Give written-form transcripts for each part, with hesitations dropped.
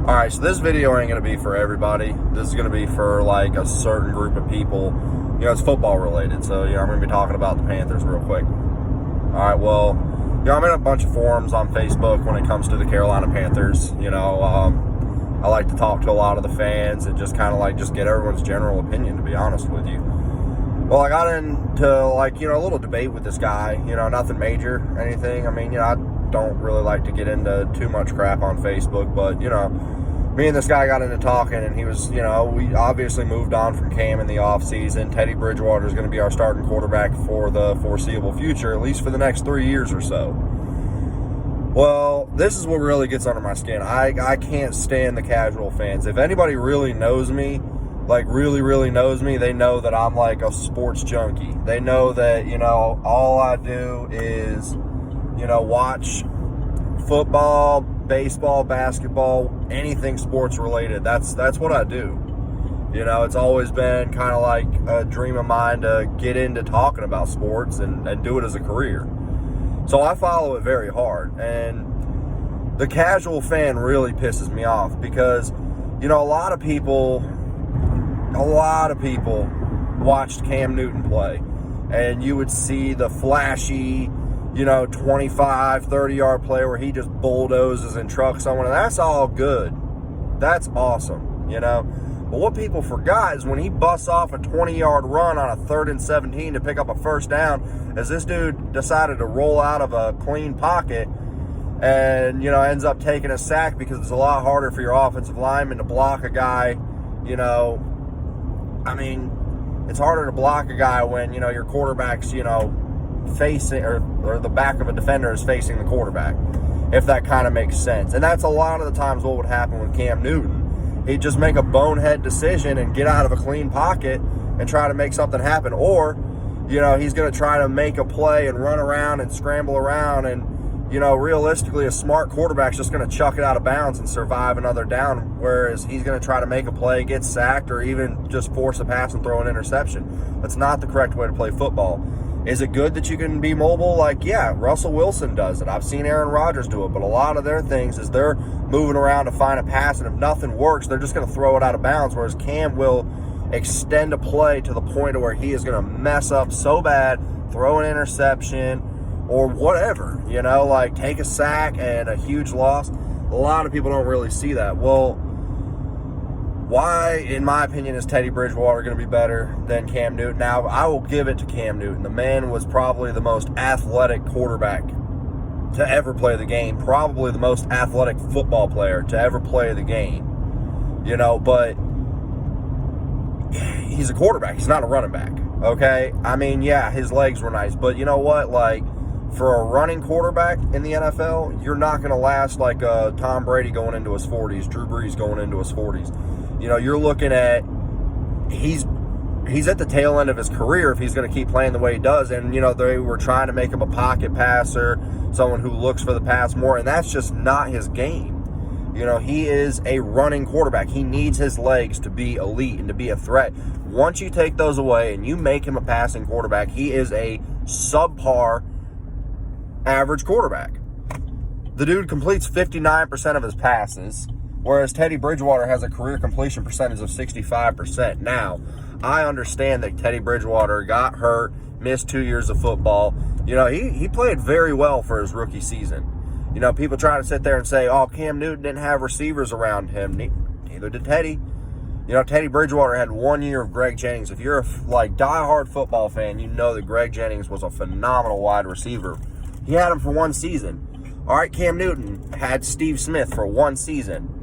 Alright, so this video ain't going to be for everybody. This is going to be for, like, a certain group of people. You know, it's football related, so, I'm going to be talking about the Panthers real quick. Alright, well, I'm in a bunch of forums on Facebook when it comes to the Carolina Panthers. I like to talk to a lot of the fans and just kind of, just get everyone's general opinion, to be honest with you. Well, I got into, a little debate with this guy. Nothing major or anything. I don't really like to get into too much crap on Facebook, but, me and this guy got into talking, and he was, we obviously moved on from Cam in the offseason. Teddy Bridgewater is going to be our starting quarterback for the foreseeable future, at least for the next 3 years or so. Well, this is what really gets under my skin. I can't stand the casual fans. If anybody really knows me, really knows me, they know that I'm like a sports junkie. They know that, all I do is, watch football, baseball, basketball, anything sports related. That's what I do. It's always been kind of like a dream of mine to get into talking about sports and do it as a career. So I follow it very hard. And the casual fan really pisses me off because, a lot of people watched Cam Newton play. And you would see the flashy, 25, 30-yard play where he just bulldozes and trucks someone, and that's all good. That's awesome, But what people forgot is when he busts off a 20-yard run on a 3rd and 17 to pick up a first down, as this dude decided to roll out of a clean pocket and, ends up taking a sack because it's a lot harder for your offensive lineman to block a guy, it's harder to block a guy when, your quarterback's, facing, or the back of a defender is facing the quarterback, if that kind of makes sense. And that's a lot of the times what would happen with Cam Newton. He'd just make a bonehead decision and get out of a clean pocket and try to make something happen. Or, he's going to try to make a play and run around and scramble around. And, realistically, a smart quarterback's just going to chuck it out of bounds and survive another down. Whereas he's going to try to make a play, get sacked, or even just force a pass and throw an interception. That's not the correct way to play football. Is it good that you can be mobile? Yeah, Russell Wilson does it. I've seen Aaron Rodgers do it. But a lot of their things is they're moving around to find a pass, and if nothing works, they're just going to throw it out of bounds, whereas Cam will extend a play to the point of where he is going to mess up so bad, throw an interception, or whatever, take a sack and a huge loss. A lot of people don't really see that. Well, why, in my opinion, is Teddy Bridgewater going to be better than Cam Newton? Now, I will give it to Cam Newton. The man was probably the most athletic quarterback to ever play the game. Probably the most athletic football player to ever play the game. But he's a quarterback. He's not a running back, okay? His legs were nice. But you know what? For a running quarterback in the NFL, you're not going to last like Tom Brady going into his 40s, Drew Brees going into his 40s. You're looking at he's at the tail end of his career if he's going to keep playing the way he does. And, they were trying to make him a pocket passer, someone who looks for the pass more, and that's just not his game. He is a running quarterback. He needs his legs to be elite and to be a threat. Once you take those away and you make him a passing quarterback, he is a subpar average quarterback. The dude completes 59% of his passes, whereas Teddy Bridgewater has a career completion percentage of 65%. Now, I understand that Teddy Bridgewater got hurt, missed 2 years of football. He played very well for his rookie season. People try to sit there and say, oh, Cam Newton didn't have receivers around him. Neither did Teddy. Teddy Bridgewater had 1 year of Greg Jennings. If you're a diehard football fan, you know that Greg Jennings was a phenomenal wide receiver. He had him for 1 season. All right, Cam Newton had Steve Smith for 1 season.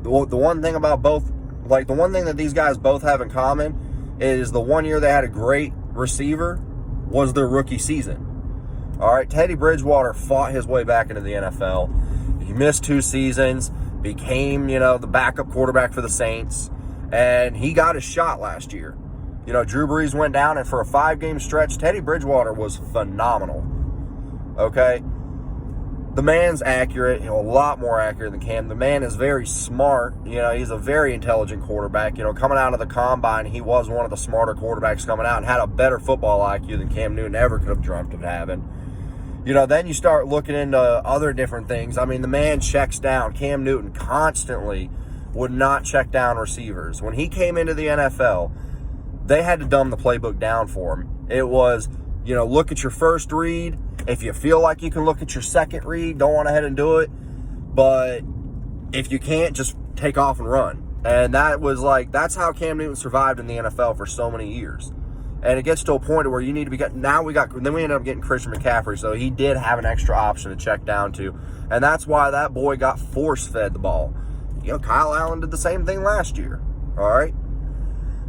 The one thing about both, the one thing that these guys both have in common is the 1 year they had a great receiver was their rookie season. All right, Teddy Bridgewater fought his way back into the NFL. He missed 2 seasons, became, the backup quarterback for the Saints, and he got his shot last year. Drew Brees went down, and for a 5-game stretch, Teddy Bridgewater was phenomenal. Okay? The man's accurate, a lot more accurate than Cam. The man is very smart. He's a very intelligent quarterback. Coming out of the combine, he was one of the smarter quarterbacks coming out and had a better football IQ than Cam Newton ever could have dreamt of having. Then you start looking into other different things. I mean, the man checks down. Cam Newton constantly would not check down receivers. When he came into the NFL, they had to dumb the playbook down for him. It was, look at your first read. If you feel like you can look at your second read, don't want to head and do it. But if you can't, just take off and run. And that's how Cam Newton survived in the NFL for so many years. And it gets to a point where you need to be, then we ended up getting Christian McCaffrey, so he did have an extra option to check down to. And that's why that boy got force-fed the ball. Kyle Allen did the same thing last year, all right?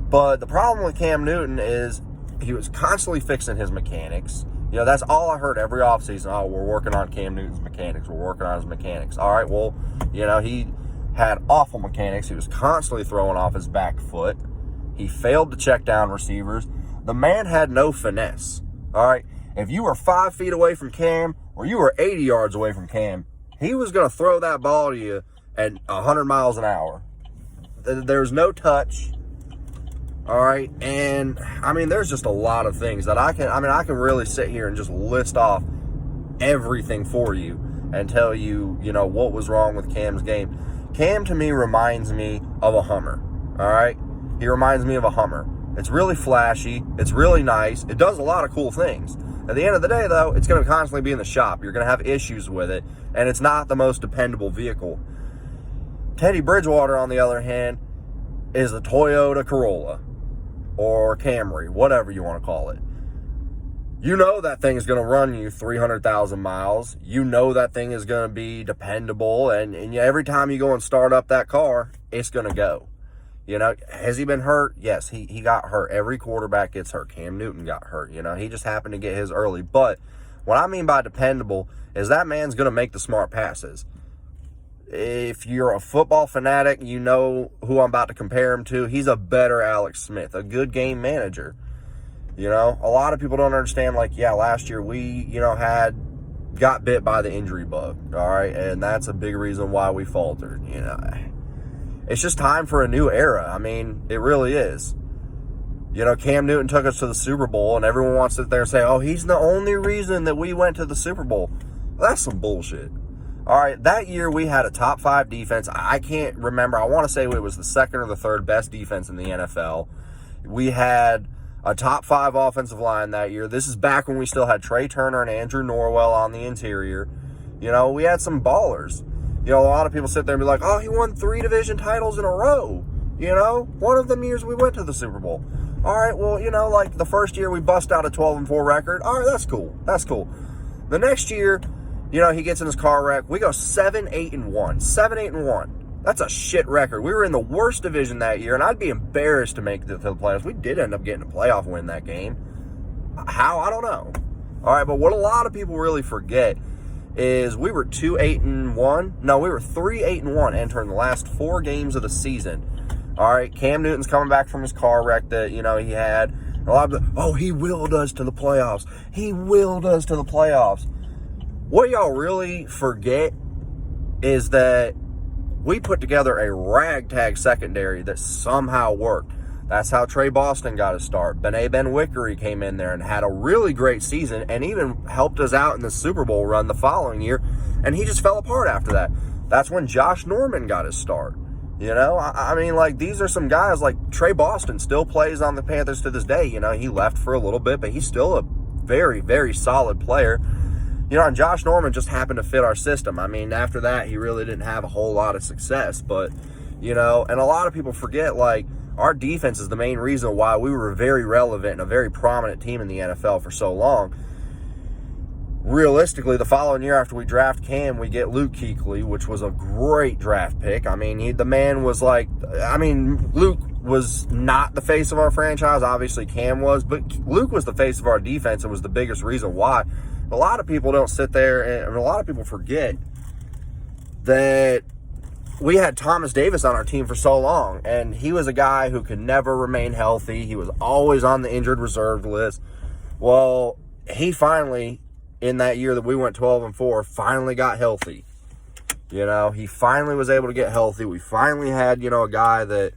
But the problem with Cam Newton is he was constantly fixing his mechanics. That's all I heard every offseason. Oh, we're working on Cam Newton's mechanics. We're working on his mechanics. All right, well, he had awful mechanics. He was constantly throwing off his back foot. He failed to check down receivers. The man had no finesse, all right? If you were 5 feet away from Cam or you were 80 yards away from Cam, he was going to throw that ball to you at 100 miles an hour. There's no touch, all right? And, there's just a lot of things that I can really sit here and just list off everything for you and tell you, what was wrong with Cam's game. Cam, to me, reminds me of a Hummer, all right? He reminds me of a Hummer. It's really flashy. It's really nice. It does a lot of cool things. At the end of the day, though, it's going to constantly be in the shop. You're going to have issues with it, and it's not the most dependable vehicle. Teddy Bridgewater, on the other hand, is a Toyota Corolla or Camry, whatever you want to call it. That thing is going to run you 300,000 miles. That thing is going to be dependable, and every time you go and start up that car, it's going to go. Has he been hurt? Yes, he got hurt. Every quarterback gets hurt. Cam Newton got hurt. He just happened to get his early. But what I mean by dependable is that man's going to make the smart passes. If you're a football fanatic, you know who I'm about to compare him to. He's a better Alex Smith, a good game manager. A lot of people don't understand, last year we, got bit by the injury bug, all right? And that's a big reason why we faltered, It's just time for a new era. It really is. Cam Newton took us to the Super Bowl, and everyone wants to sit there and say, oh, he's the only reason that we went to the Super Bowl. Well, that's some bullshit. All right, that year we had a top 5 defense. I can't remember. I want to say it was the second or the third best defense in the NFL. We had a top 5 offensive line that year. This is back when we still had Trey Turner and Andrew Norwell on the interior. We had some ballers. A lot of people sit there and be like, oh, he won 3 division titles in a row. One of them years we went to the Super Bowl. All right, well, the first year we bust out a 12-4 record. All right, that's cool. That's cool. The next year, he gets in his car wreck. We go 7-8-1. 7-8-1. That's a shit record. We were in the worst division that year, and I'd be embarrassed to make it to the playoffs. We did end up getting a playoff win that game. How? I don't know. All right, but what a lot of people really forget is we were 2-8-1. No, we were 3-8-1 entering the last 4 games of the season. All right, Cam Newton's coming back from his car wreck that, he had. A lot of people, he willed us to the playoffs. He willed us to the playoffs. What y'all really forget is that we put together a ragtag secondary that somehow worked. That's how Trey Boston got his start. Ben Wickery came in there and had a really great season and even helped us out in the Super Bowl run the following year, and he just fell apart after that. That's when Josh Norman got his start. These are some guys like Trey Boston still plays on the Panthers to this day. He left for a little bit, but he's still a very, very solid player. And Josh Norman just happened to fit our system. After that, he really didn't have a whole lot of success. But, and a lot of people forget, our defense is the main reason why we were very relevant and a very prominent team in the NFL for so long. Realistically, the following year after we draft Cam, we get Luke Kuechly, which was a great draft pick. The man was Luke was not the face of our franchise. Obviously, Cam was, but Luke was the face of our defense and was the biggest reason why. A lot of people don't sit there, and a lot of people forget that we had Thomas Davis on our team for so long, and he was a guy who could never remain healthy. He was always on the injured reserve list. Well, he finally, in that year that we went 12-4, finally got healthy. He finally was able to get healthy. We finally had, a guy that,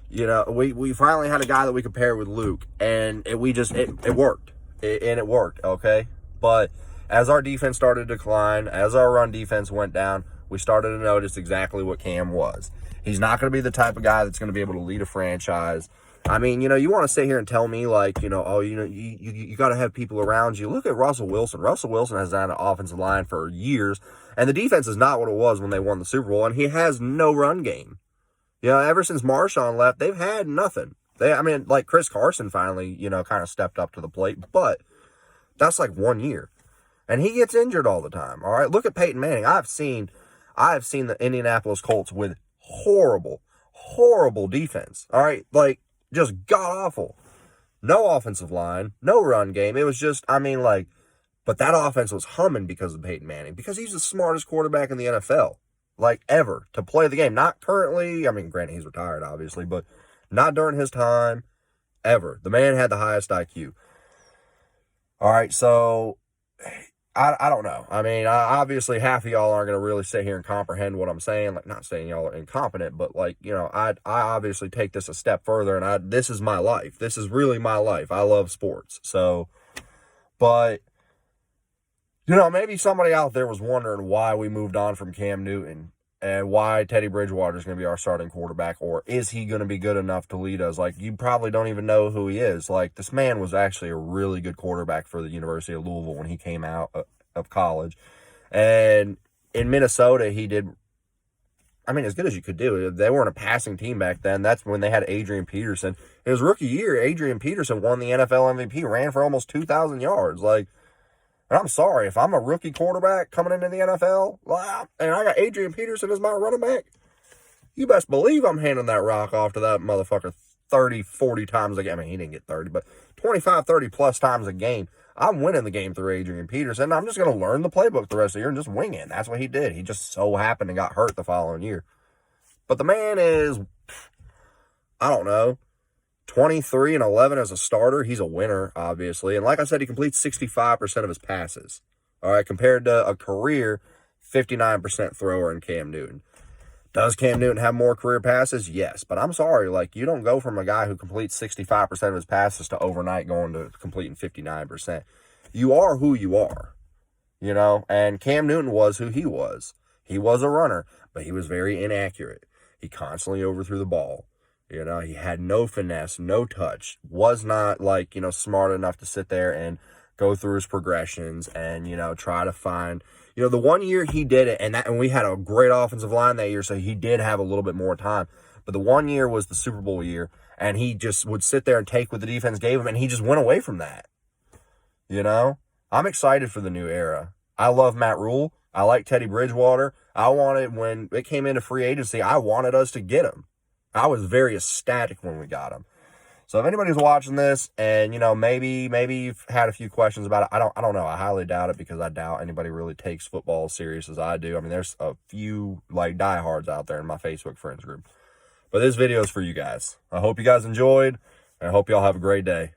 we finally had a guy that we could pair with Luke, and it worked. It worked, okay? But as our defense started to decline, as our run defense went down, we started to notice exactly what Cam was. He's not going to be the type of guy that's going to be able to lead a franchise. I mean, you want to sit here and tell me, like, you got to have people around you. Look at Russell Wilson. Russell Wilson has had an offensive line for years, and the defense is not what it was when they won the Super Bowl, and he has no run game. Ever since Marshawn left, they've had nothing. Like Chris Carson finally, kind of stepped up to the plate, but that's like 1 year. And he gets injured all the time, all right? Look at Peyton Manning. I've seen the Indianapolis Colts with horrible, horrible defense, all right? Like, just god-awful. No offensive line, no run game. It was just, but that offense was humming because of Peyton Manning, because he's the smartest quarterback in the NFL, like, ever, to play the game. Not currently, granted, he's retired, obviously, but not during his time, ever. The man had the highest IQ. All right, so I don't know. Obviously, half of y'all aren't going to really sit here and comprehend what I'm saying. Like, not saying y'all are incompetent, but, like, I obviously take this a step further, and this is my life. This is really my life. I love sports. So, but, maybe somebody out there was wondering why we moved on from Cam Newton and why Teddy Bridgewater is going to be our starting quarterback, or is he going to be good enough to lead us? Like, you probably don't even know who he is. Like, this man was actually a really good quarterback for the University of Louisville when he came out of college. And in Minnesota, he did, as good as you could do. They weren't a passing team back then. That's when they had Adrian Peterson. His rookie year, Adrian Peterson won the NFL MVP, ran for almost 2,000 yards. Like, and I'm sorry, if I'm a rookie quarterback coming into the NFL, and I got Adrian Peterson as my running back, you best believe I'm handing that rock off to that motherfucker 30, 40 times a game. He didn't get 30, but 25, 30 plus times a game. I'm winning the game through Adrian Peterson. I'm just going to learn the playbook the rest of the year and just wing it. That's what he did. He just so happened and got hurt the following year. But the man is, I don't know, 23-11 as a starter. He's a winner, obviously. And like I said, he completes 65% of his passes. All right, compared to a career 59% thrower in Cam Newton. Does Cam Newton have more career passes? Yes. But I'm sorry, like, you don't go from a guy who completes 65% of his passes to overnight going to completing 59%. You are who you are, and Cam Newton was who he was. He was a runner, but he was very inaccurate. He constantly overthrew the ball. He had no finesse, no touch, was not, like, smart enough to sit there and go through his progressions and, try to find, the 1 year he did it, and we had a great offensive line that year, so he did have a little bit more time. But the 1 year was the Super Bowl year, and he just would sit there and take what the defense gave him, and he just went away from that. I'm excited for the new era. I love Matt Rule. I like Teddy Bridgewater. When it came into free agency, I wanted us to get him. I was very ecstatic when we got him. So if anybody's watching this and, maybe you've had a few questions about it, I don't know. I highly doubt it, because I doubt anybody really takes football as serious as I do. There's a few, like, diehards out there in my Facebook friends group. But this video is for you guys. I hope you guys enjoyed, and I hope y'all have a great day.